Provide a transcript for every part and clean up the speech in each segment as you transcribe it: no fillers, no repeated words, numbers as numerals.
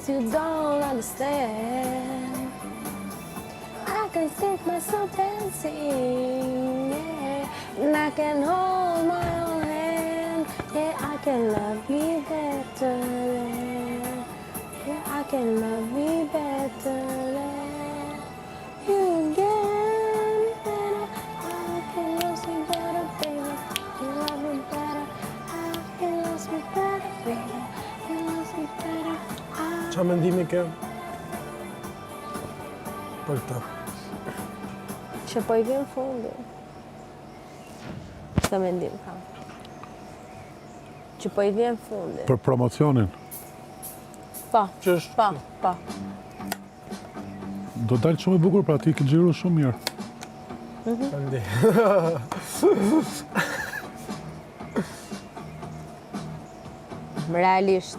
but you don't understand. I can take myself and sing, yeah. And I can hold my own hand, yeah. I can love you better than, yeah. I can love you better than you can. I can love you better, baby. You love me better. I can love me better, baby. You love me better. Qa mendimi ke? Për këta. Që po I vjen fundi. Këtë mendim kam. Që po I vjen fundi. Për promocionin. Po, Qështë? po. Do dalë shumë I bukur, pra ti ke xhiru shumë mirë. Andi. Realisht.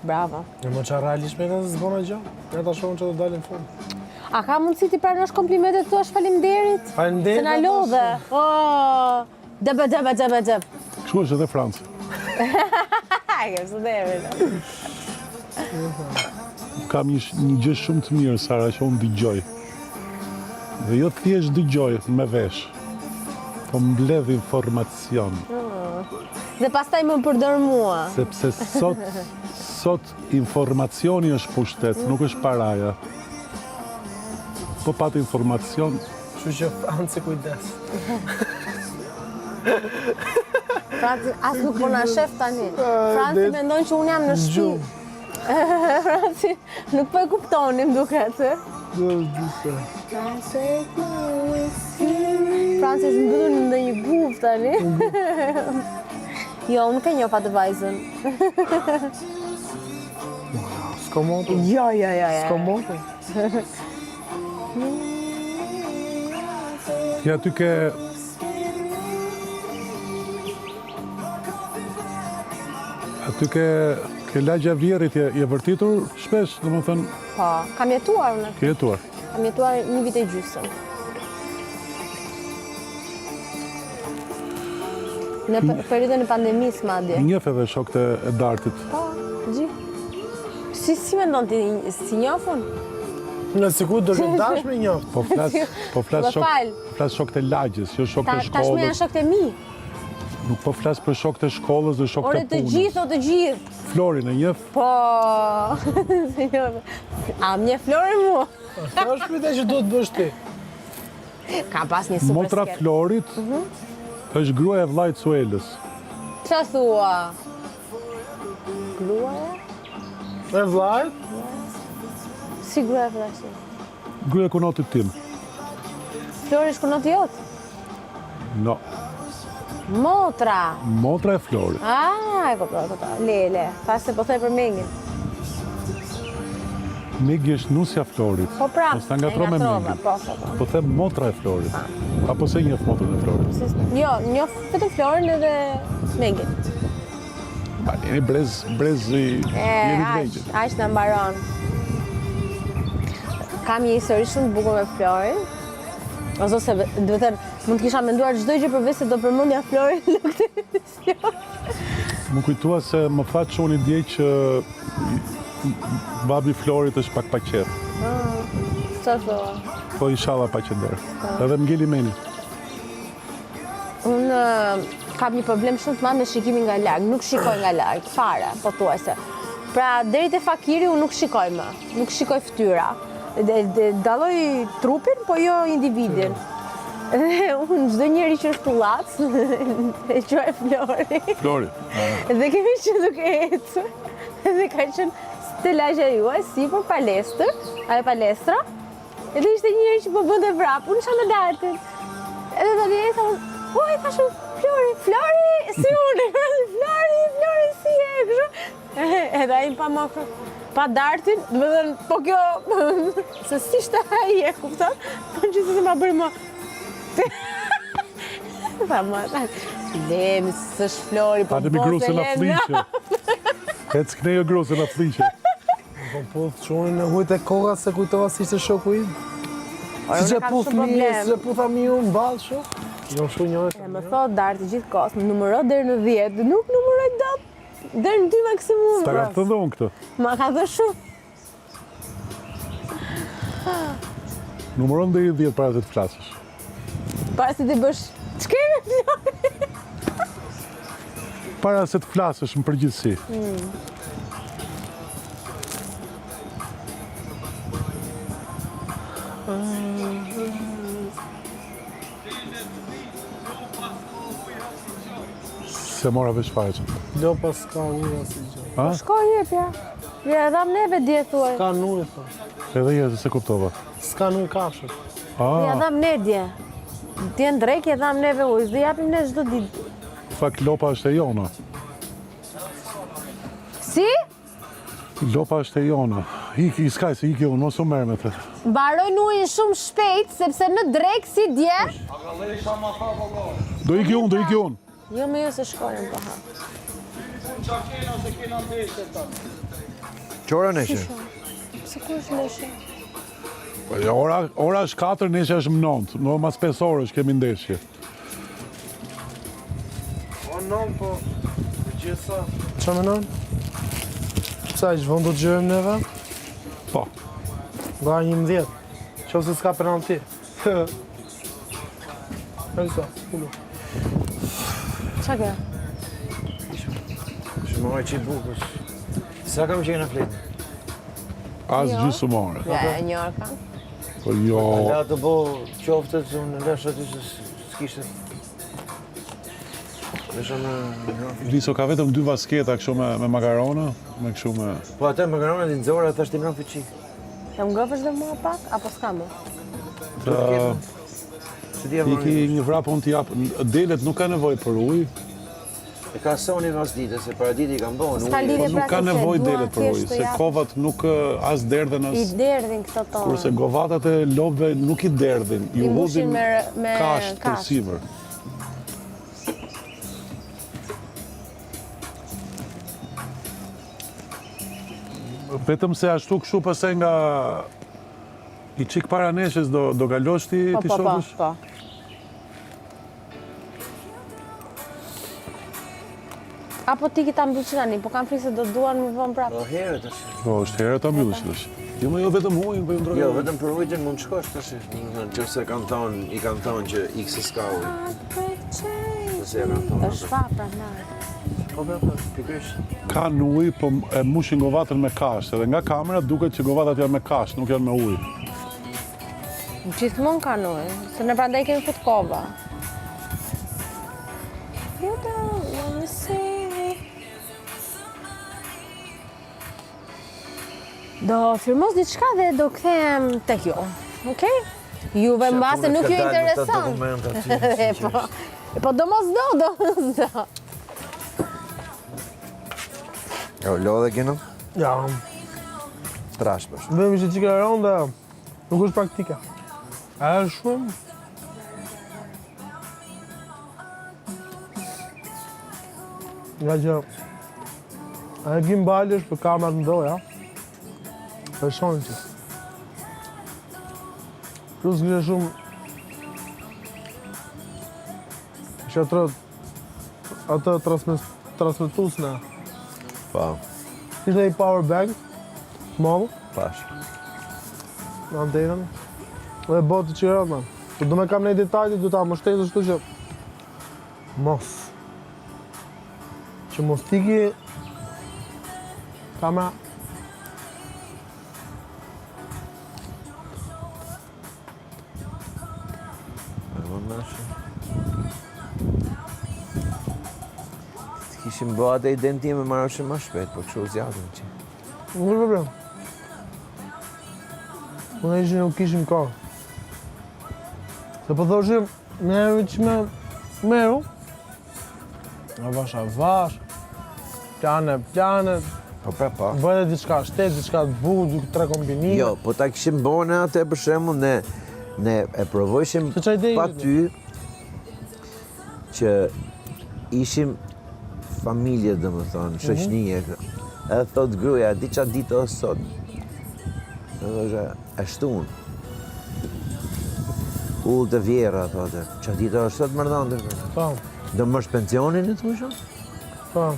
Bravo. Në më qa realisht me të zbona gjë? Ja ta shohën që do dalin fund. A ka mundësi ti pranosh komplimentet tuash faleminderit? Faleminderit. Se na lodhe. Dëbë. Kështu është edhe Francë. Ke së deri. Kam një gjë shumë të mirë, Sara, që unë dëgjoj. Dhe jo thjesht dëgjoj me vesh, po mbledh informacion. Dhe pastaj më përdor mua. Sepse sot informacioni është pushtet, nuk është paraja. Po pat informacion, Kështu që Franci kujdes. Franci as nuk po na shef tani. Franci mendon që unë jam në shtëpi. Franci nuk po e kuptonim duket. Franci është mbyllur në ndonjë guf tani. Jo, nuk e njoh atë vajzën. S'ko moto? Jo. S'ko moto? ti aty ke... Aty ke lagja vjerit, je vërtitur shpesh, dhe më thënë... Po, kam jetuar unë. Ke jetuar? Kam jetuar 1 vit e gjysmë. Në periudhën e pandemisë madje. Njeh edhe shokët e dartit. Po, gjithë. Si mendon ti, si njofun? Në sikur do të dash me njoft. Po flas shokët e lagjës, jo shokët e shkollës. Tashmë janë shokët e mi. Nuk po flas për shokët e shkollës dhe shokët e Ore punës. të gjithë. Florin e njeh? Po. A më njeh Florin mua? Kjo është pyetja që duhet bësh ti. Ka pas një super Motra sket. Florit është gruaja e vllajt Suelës. Çfarë thua? Gruaja? E vllajt? Si gruaja vllajt? Gruaja e kunotit tim. Flori është kunoti jot? No. Motra. Motra e Florit. E kuptoj. Le. Pas se po thej për Mengin. Megi është nusja Florit. Po pra, Mos ta ngatro me Mengin. Po. Po them motra e Florit. Apo se njeh motrën e Florit. Jo, njoh vetëm Florin edhe Mengin. Ba, jeni brez i jeni të vegjël. Aq na mbaron. Kam një histori shumë të bukur me Florin. Ose se do të thënë, mund të kisha menduar çdo gjë përveç se do përmendja Florin në këtë emision. Më kujtua se më fat që unë i djej që babi Florit është pak paqet. Çfarë thua? Po inshallah paqetëder. Edhe m'ngeli meni. Unë kam një problem shumë të madh me shikimin nga larg, nuk shikoj nga larg, fare, pothuajse. Pra, deri te fakiri unë nuk shikoj më, nuk shikoj fytyra. Dalloj trupin, po jo individin. Dhe unë çdo njeri që është pullac, e quaj Flori. Flori. Dhe kemi që duke ecur, dhe ka qenë te lagja juaj, si për palestër, ajo palestra, edhe ishte njëri që po bënte vrap, unë isha në dartin. Edhe tani eca, thashë, Flori, si unë, Flori, si e, kështu. Edhe ai pa dartin, do të thënë, po kjo, se si shte ai e, kupton? Po që se ma bërë më. Tha më, lemi, s'është Flori, po Hajde mi grusën a fliqe. Ec knejo grusën a fliqe. Po të qonin në hujt e koga se kujtova si ishte shoku im. Si që pu fëmijë, si që pu thami unë balë shok. Jo shku njërët. Më thot darti gjithë kohës, më numëro deri në 10, nuk numëroj dot, deri në 2 maksimum. Ta ka të dhënë këtë. Ma ka dhe shumë. Numëron deri 10 para se të flasësh. Para se ti bësh... Ç'kemi Flori? Para se të flasësh në përgjithësi. Se mora veç fare që. Do pas ka ujë asë gjë. Ha? Shko jepja. Ja, edhe am neve dje thuaj. Ka në ujë, tha. Edhe jetë se kuptova. S'ka në ujë kafshët. Ja, Ah, dham ne dje. Dje në drek, ja dham neve ujë. Dhe japim ne çdo ditë. fakt lopa është e jona. Si? Lopa është e jona. I s'kaj se iki unë, mos u merë me të. Mbarojnë ujin shumë shpejt, sepse në drek si dje... Do iki unë. Jo me jo se shkojnë po ha. Qora neshe? Se ku është leshe? Ora është 4, neshe është më 9. Në mas 5 orësh kemi ndeshje. O, non, po... Gjithsa... Qa me non? Sa i shvon do të gjërëm neve? Po. Nga 11. Qo se s'ka penalti. E sa, pullu. Qa ke? Shumë oj që i bukës. Sa kam qenë në fletë? As Jo. gjysmore. Ja, e një orë kam. Po jo. La të bo qoftet, unë lesh aty që s'kishtë. Lesha me... Liso ka vetëm 2 vasketa kështu me makarona, me kështu me... Po atë më gënonë e nxora, thash ti mërën fëqi. Të më ngëfësh dhe mua pak, apo s'ka më? Se di I ki një vrap unë t'jap, delet nuk ka nevojë për ujë, E ka soni vas dite, se para dite i kam bo. S'ka lidhje po nuk pra ka se nevojë dua delet për thjesht ujë, të se jap. kovat nuk as derdhen I as... derdhin këto tonë. Kurse govatat e lopëve nuk i derdhin, I ju mbushin hudhin me kasht për kasht. sipër. Vetëm se ashtu kështu pëse nga i qik para neshës do galosh ti shofësh? Po. Apo ti kita mbyllë tani, po kam frikë se do duan më vonë prapë. Po herët është. Po, është herë ta mbyllësh tash. Jo, më jo vetëm ujin, po ju ndrojë. Jo, vetëm për ujtën mund të shkosh tash. Nëse i kanë thonë që X s'ka ujë. Nëse ja kanë thonë. Është pa pranaj. Po, pikërisht. Kanë ujë, po e mushin govatën me kasht, edhe nga kamera duket që govatat janë me kasht, nuk janë me ujë. Gjithmonë kanë ujë, se ne prandaj kemi fut kova. You don't want me see. Do firmos diçka dhe do kthehem tek ju. Okej? Juve mbase nuk ju intereson. Po do mos do. Jo, lodhe kino? Ja, Trash për shumë. vemi që qika e ronda, nuk është praktika. A është shumë? Nga që a e gimbali është për kamerat në doja, për shonë që. Plus kështë shumë që atë transmetusne. Pa, Ishte i power bank, small, pash. në antenën, dhe botë të qërët, man. Po do me kam nej detajlit, du ta më shtesë shtu që mos. Që mos tiki kamera. Kishim bë atë identi me marrëshim më shpejt, po kështu zjatën që. Nuk është problem. Unë ishë nuk kishim kohë. Se po thoshim, ne e që me meru, avash, plane, Po pa. bëjë diçka shtet, diçka të bukur, 3 kombinime. Jo, po ta kishim bërë në atë për shembull ne e provojshim Se çaj ide pa jete? ty që ishim familje domethënë, shoqënie. Edhe thot gruaja, di çfarë ditë është sot. Edhe është e shtun. Ullë të vjera, thote. Çfarë ditë është sot mërdhante. Po, Do mësh pensionin e thua? po.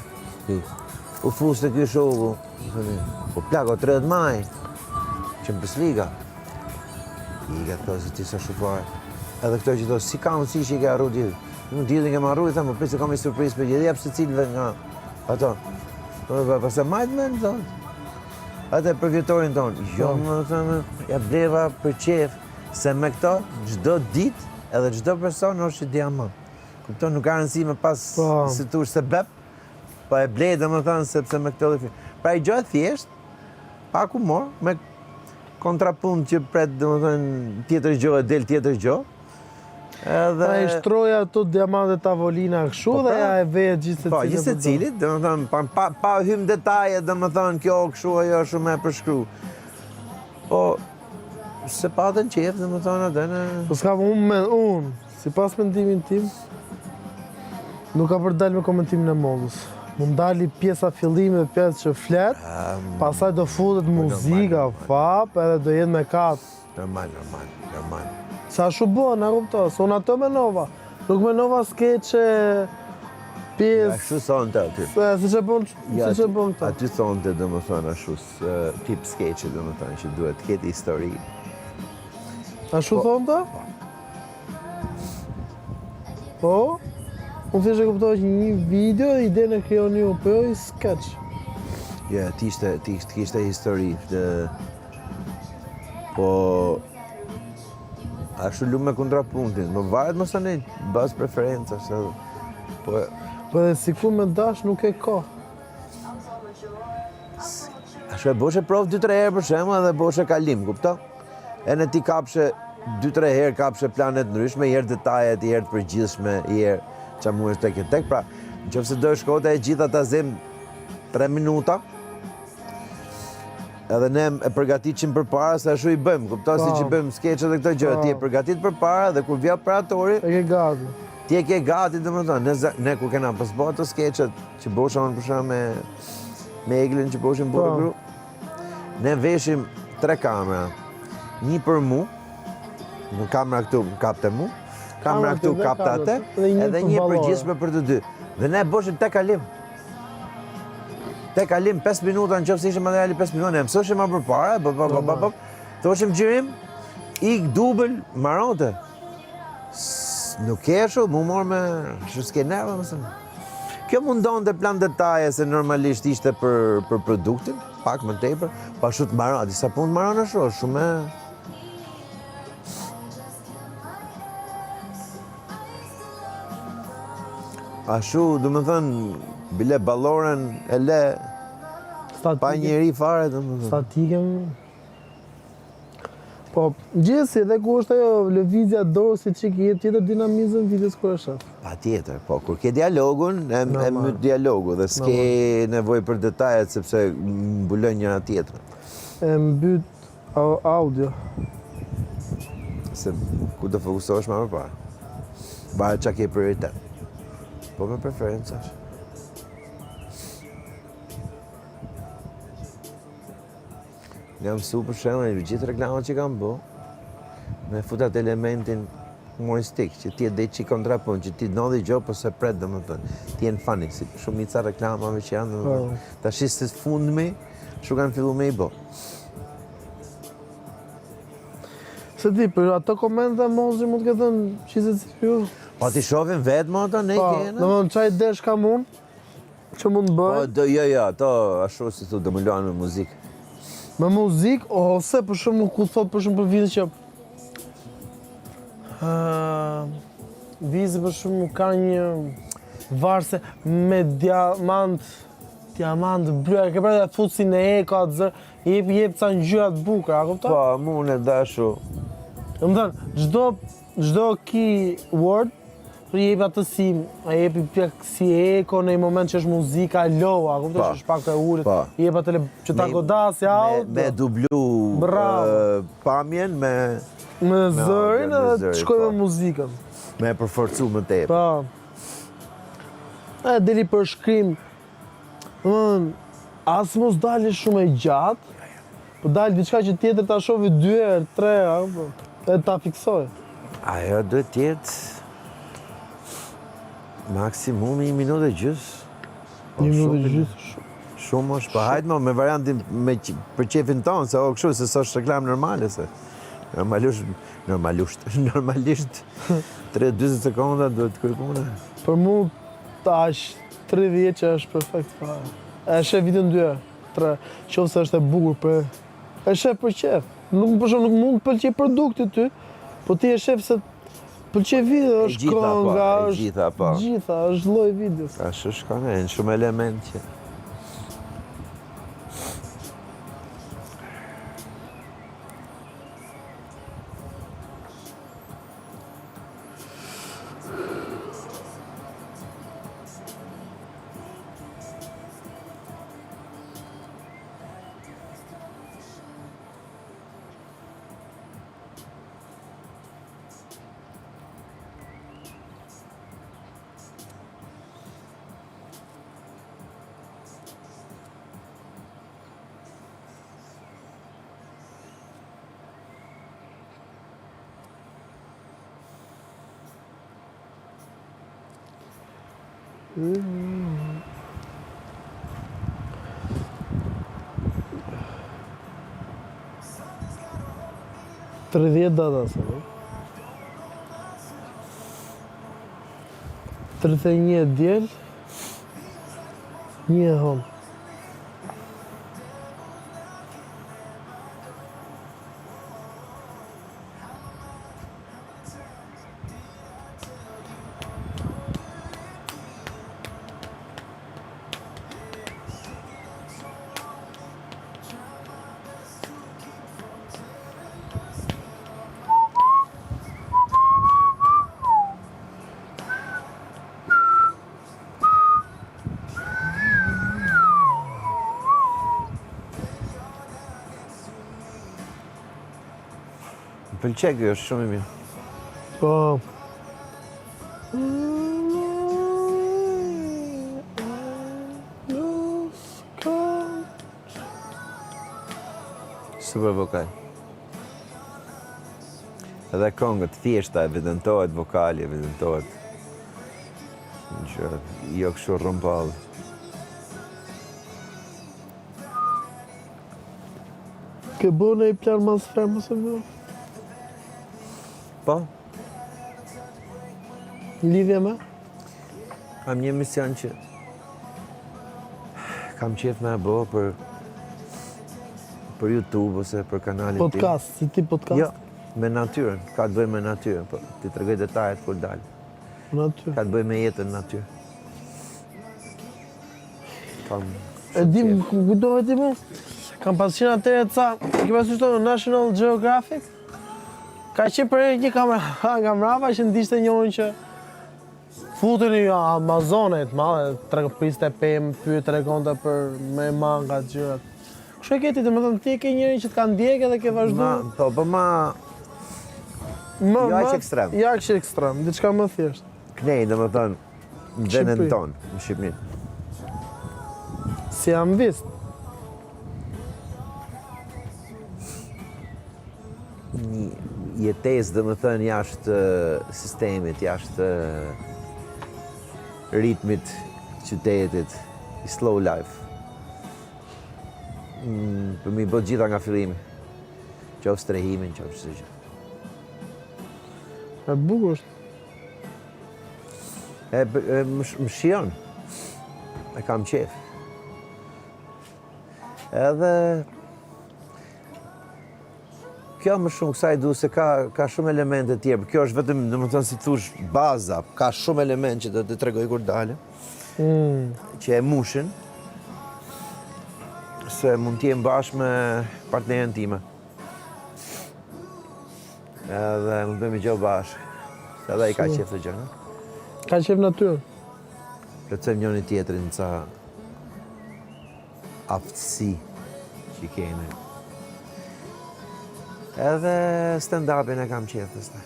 U fus të ky shoku. Po plako 30 maj. Champions Liga. I ka thosë se ti sa shufare. Edhe këto që thosë, si ka mundësi që i ka arru tjetë? Nuk tjetë nga marru, i thamë, për se kam i surprizë për gjithë, jepë se cilve nga ato. Pasë majtë me në thonë. Ate për vjetorin tonë, jo më thëmë, ja bleva për qef, se me këto, gjdo dit, edhe gjdo person është i diamant. Këto nuk ka rëndësi me pas si tu është se bep, pa e blej dhe më thënë, sepse me këto dhe fi. Pra i gjo e thjesht, pak humor, me kontrapun që pret, dhe më thënë, tjetër gjo e del tjetër gjo. Pa i shtroja ato diamante tavolina këshu dhe ja e veje gjithë se Po, gjithë se cilit, dhe më thënë, pa hym detaje, dhe më thënë, kjo këshu ajo shumë e përshkru. Po, se patën qef, dhe më thënë, atë në... Po s'ka unë, si pas mendimin tim, nuk ka për dalë me komentimin e modës. Më ndali pjesa fillimi dhe pjesë që flet, pasaj do futet muzika, fap, edhe do jetë me katë. Normal. Sa shu bo, në kupto, se unë ato menova. Nuk menova skeqe pjesë... Ashtu thonë të aty. Si që bon të. Aty thonë të, dhe më thënë, ashtu tip skeqe, dhe më thënë, që duhet të ketë histori. Ashtu thonë të? Po? Unë thjesht e kuptoj që një video, ide në kryon ju, po jo i skeq. Ja, ti kishte histori, po... Ashtu lumë me kontrapunktin, më varet më sa ne bazë preferencash edhe. Po edhe sikur me dash nuk e ka. Ashtu e boshe provë 2-3 herë për shembull edhe boshe kalim, kupto? E në ti kapshe 2-3 herë kapshe planet ndryshme, herë detajet, herë të përgjithshme, herë ç'a mund të ketë tek, pra nëse do shkote e gjitha ta zem 3 minuta. Edhe ne e përgatitshim përpara se ashtu i bëjmë, kupto si që bëjmë skeqet dhe këto gjë, ti e përgatit përpara dhe kur vjen operatori, e ke gati. Ti e ke gati, domethënë, ne ku kena pas bërë ato skeqet që bosha unë për shembull me Eglën që boshim burrë gru. Ne veshim 3 kamera. Një për mu, në kamera këtu kapte mu, kamera këtu kapte atë, edhe një përgjithshme për të dy. Dhe ne boshim tek kalim. Te kalim 5 minuta në qofë se ishte materiali 5 minuta, ne mësoshim ma përpara, thoshim gjirim, ik dubël, marote. Nuk eshu, mu morë me s'ke nerve, mësëm. Kjo mundon të plan detaje se normalisht ishte për produktin, pak më tepër, pa shu të maron, disa punë të maron është shumë e... Ashtu, du më thënë, bile baloren e le, pa njeri fare, du më thënë. Statike, po, gjithësi edhe ku është ajo lëvizja dorë si që ki jetë tjetër dinamizëm videos kërë është. Pa tjetër, po, kur ke dialogun, e mytë dialogu dhe s'ke nevoj për detajet sepse mbulon njëra tjetër. E mbyt audio. Se ku të fokusohesh ma përpara. Bare qa ke prioritet. Po me preferencash. Nga mësu për shembull, gjithë reklamat që kam bë, me futat elementin humoristik, që ti e dhe që kontrapun, që ti në dhe gjo, po se pret, dhe më thënë, ti e në funny, si shumica reklamave që janë, dhe më thënë, ta shiste fundmi, shu kanë fillu me i bë. Se ti, për ato komente mos që mund të këtë në qizet si ju? Po ti shovin vetë më ato, ne i kene? Në më në qaj desh kam unë, që mund të bëj? Po, jo, ato, ashtu si thu, do më luan me muzikë. Me muzikë, ose për shumë ku thot për shumë për vizë që... Vizë për shumë ka një varse me diamant bryer, ke pra dhe futë si në eko atë zërë, jep ca në gjyrat bukra, a kupta? Po, mu në dashu. Më thënë, gjdo keyword, për jepi atë si, a jepi pjek si eko në i moment që është muzika low, a kuptoj që është pak të urit, jepi atë që ta godasi auto. Me dublu pamjen me zërin edhe të shkoj me muzikën. Me përforcu më tepër. Pa. E deli për shkrim, asë mos dali shumë e gjatë, po dali diçka që tjetër ta shofi 2 herë, 3 herë, edhe ta fiksoj. Ajo duhet tjetë maksimum 1 minutë e gjysë. 1 minutë e gjysë. Shumë është, pa hajtë me variantin për qefin tonë, se o këshu, se s'është reklam normale, se. Normalisht 30-40 sekonda duhet të kërkune. Për mu tash 30 që është perfekt fare. E shef vitin 2, 3, qoftë se është e bukur për... E shef për qef. Nuk mund të pëlqej produkti ty, po ti e shef se pëlqej video, është kënga, gjitha, është lloj videos. Ashtu shkon, në shumë element që... $30 data sa. 31 diel, 1 hon. Pëlqej kjo, është shumë i mirë. Po. Super vokal. Edhe këngët thjeshta evidentohet vokali, evidentohet që jo kështu rrëmballë. Ke bërë një plan mas fermë se vë? Po, Lidhje me? kam një mision që kam qef me bo për YouTube ose për kanalin tim. Podcast, si ti podcast? Jo, me natyrën, ka të bëj me natyrën, po ti tregoj detajet kur dalë. Natyrë. Ka të bëj me jetën natyrë. Kam E dim, kujtohet ti mu? Kam pasur atëre ca, ke pasur në National Geographic? Ka qenë për një kamerava që ndishte njërin që futën i Amazonet, priste pemë, pyet tregonte për me manga të gjërat. Kështu e ke ti, domethënë ti ke njërin që të ka ndjekë dhe ke vazhduar. Po ma jo aq ekstrem. Jo aq ekstrem, diçka më thjesht. Knej, domethënë, në vendin tonë, në Shqipëri. Si jam vist. Jetesë, domethënë, jashtë sistemit, jashtë ritmit qytetit, i slow life. Për mi bët gjitha nga fillimi. Qoftë strehimin, qoftë çdo gjë. E bukur është. Më shijon. E kam qef. Edhe kjo më shumë kësaj du se ka shumë elemente tjerë. Kjo është vetëm, domethënë si thush, baza. Ka shumë elemente që do të tregoj kur dalë. Që e mushin. Se mund t'jem bashkë me partnerën time. Edhe mund bëjmë gjë bashkë. Edhe ai ka qef të gjë. Ka qef natyrën. Plotësojmë njëri tjetrin ca aftësi që kemi. Edhe stand-upin e kam qef pastaj.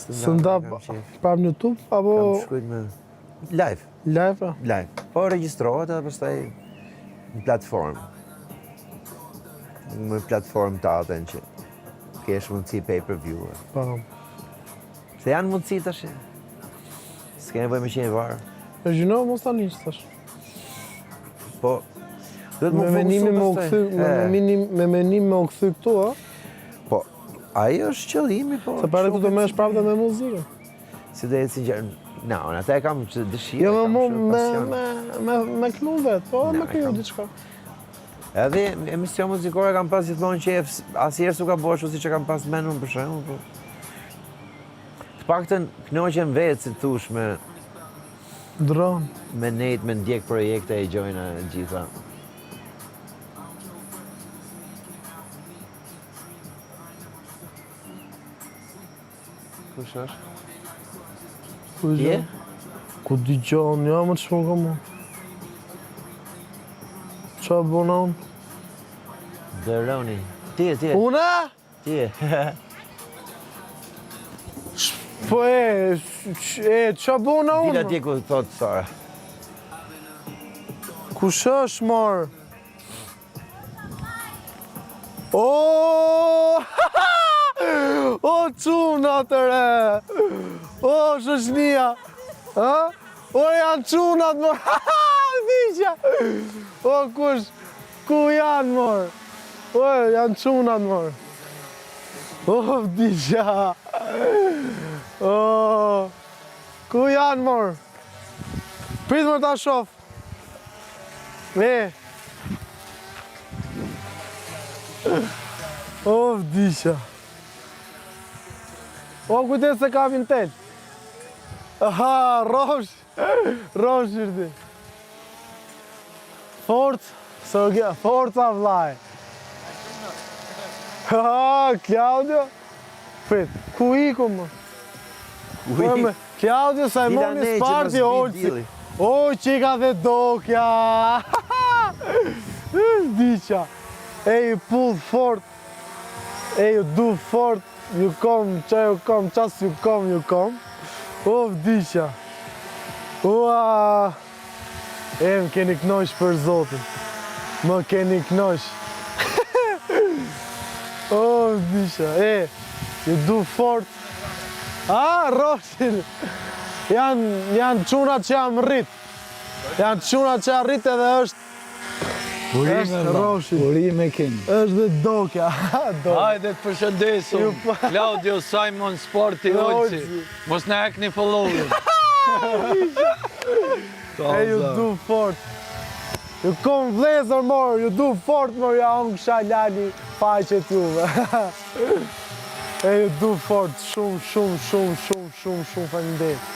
Stand-up prap në YouTube apo Kam shkruajt me live. live? Live. Po regjistrohet edhe pastaj në platformë. Në platformë të atën që kesh mundësi pay-per-view. Po. Se janë mundësi tash. S'ke nevojë me qenë varë. E gjino mos tani tash. Po, Me menimi me u kthy këtu, a? Po, ajo është qëllimi, po. Se pare të merresh prapë dhe me muzikën. Si dhe si gjerë, unë ata e kam që dëshirë, Jo, pasion. me knu vetë, po, me kriju diçka. Edhe emision muzikore kam pas gjithmonë qef, asnjëherë s'u ka bërë si që kam pas menun për shembull, po. Të paktën knoqem vetë, si thush, Dron. me nejt, me ndjek projekte e gjojna e gjitha. Kush është? Ku Je? Ku dëgjon, ja më të shmoka mu. Qa bëna unë? Dëroni. Ti. Una? Ti. Po qa bëna unë? Dila ti ku thot Sara. Kush është marë? O, quna të re! O, shoshnia! Ha? O, janë qunat, mor! Vishja! O, kush? Ku janë, mor? O, janë qunat, mor! O, vdisha! O, ku janë, mor? Prit më ta shof! O, vdisha! O, kujtes se kapin tel! Aha, rosh! Rosh shirti! Forca vlaj! Ha, Claudio! Prit, ku iku më? Claudio Simoni Sparti, Olci! O, qika dhe dokja! Vdiqa! E, ju pull fort! E, ju du fort! Ju kom, qa ju kom, qas ju kom! O, vdiqa! Ua! E, më keni knosh për Zotin! Më keni knosh! O, vdiqa! E, ju du fort! A, Roshin! Janë qunat që jam rrit! Janë qunat që jam rrit edhe është Roshi. Urime king. është dhe dokja. Hajde të përshëndesum. Claudio Simon Sporti Olci. Mos na hekni followin. E ju du fort. Ju kom vlezër mor, ju du fort mor, ja unë kësha lali faqet juve. E ju du fort, shumë faleminderit.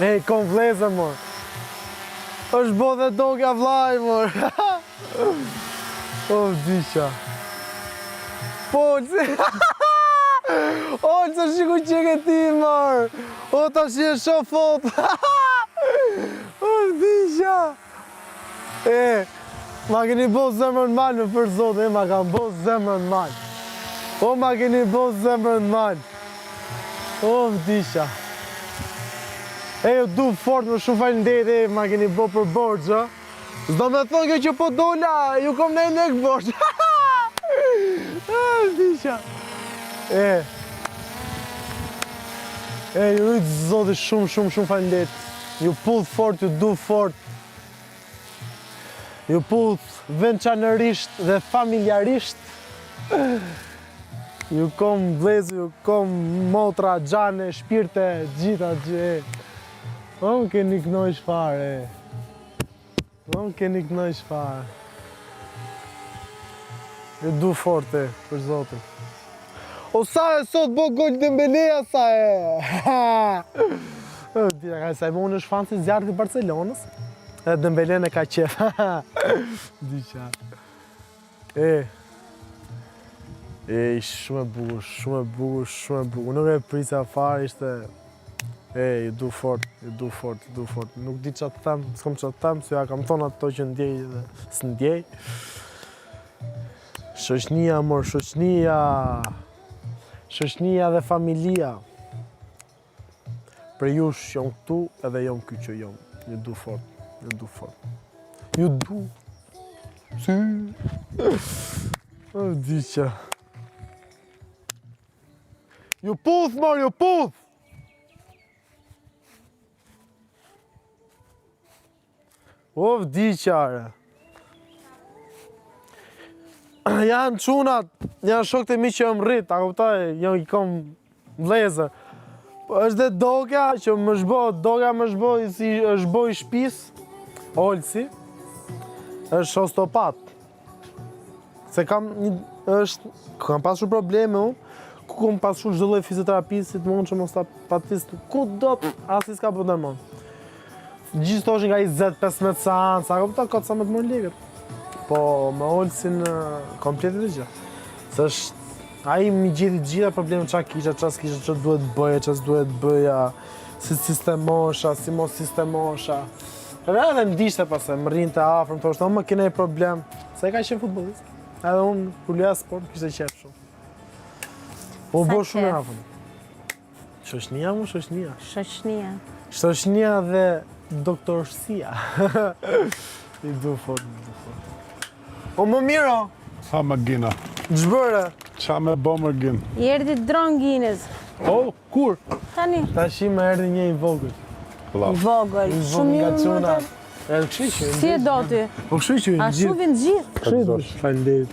E kom vlezër mor. është bo dhe dokja vlaj mor. O, vdisha. Po, Olce, shiku qeke ti, mor. O, ta shi e shoh fot. O, vdisha. E, ma keni bo zemrën mal me për zote, ma kam bo zemrën mal. O, ma keni bo zemrën mal. O, vdisha. E, ju du fort më shumë falenderit, ma keni bo për borxha. Zdo me thonë kjo që po dola, ju kom nej nek borxha. Vdisha. E, ju rritë zoti shumë falenderit. Ju pull fort, ju du fort. Ju pull vençanërisht dhe familjarisht. Ju kom vlezë, ju kom motra, gjane, shpirte, gjitha gjë. Më keni knojsh fare. Më keni knojsh fare. Ju du forte, për zotin. O, sa e sot bo gol Dembeleja, sa e! Dita ka Simoni është fanë si zjarët i Barcelonës. E Dembelen e ka qef. Diqa. Shumë e bukur. Nuk e prisa fare, ishte... ju du fort. Nuk di që të them, s'kom që të them, se ja kam thonë ato që ndjej dhe s'ndjej. Shoqnia, mor, shoqnia. Shoqnia dhe familia. Për jush jom këtu edhe jom ky që jom. Ju du fort. Ju du. Si. O, di që. Ju puth, mor, ju puth. O, vdi qare. janë çunat, janë shokët e mi që jam rrit, a kuptoj, i kom vlezër. Po është dhe doga që më shbo si është boj shpis, Olsi, është osteopat. Se kam pasur probleme unë, ku kam pasur çdo lloj fizioterapisë, si të mund që mos ta patis, ku do, asi s'ka për dërmon. Gjithë thoshin nga 20-15 seansa, a kuptoj, ka sa më të mërë legët. Po me Olsin komplet e gjë. Se është, ai mi gjithi gjitha problemet qa kisha, qa s'kisha, që duhet bëja, qa s'duhet bëja, si sistemosha, si mos sistemosha. Edhe më dishte pasaj, më rinë të afrëm, të thoshtë, më kene problem, se e ka qenë futbolist. Edhe unë, kur luja sport, kishte qef shumë. Po bo shumë e afrëm. Shoshnia mu, shoshnia. Shoshnia dhe doktorësia. I du fort. O më miro, Ha më gina. gjbëre. Qa me bo më gin? I erdi dronginës. O, kur? Tani, Ta shi me erdi një i vogël. Vëllau. i vogël, shumë nga mirë çuna. më Edhe kështu që. Si e do ty? Po kështu që. Ashtu vjen gjithë. Kështu. Faleminderit.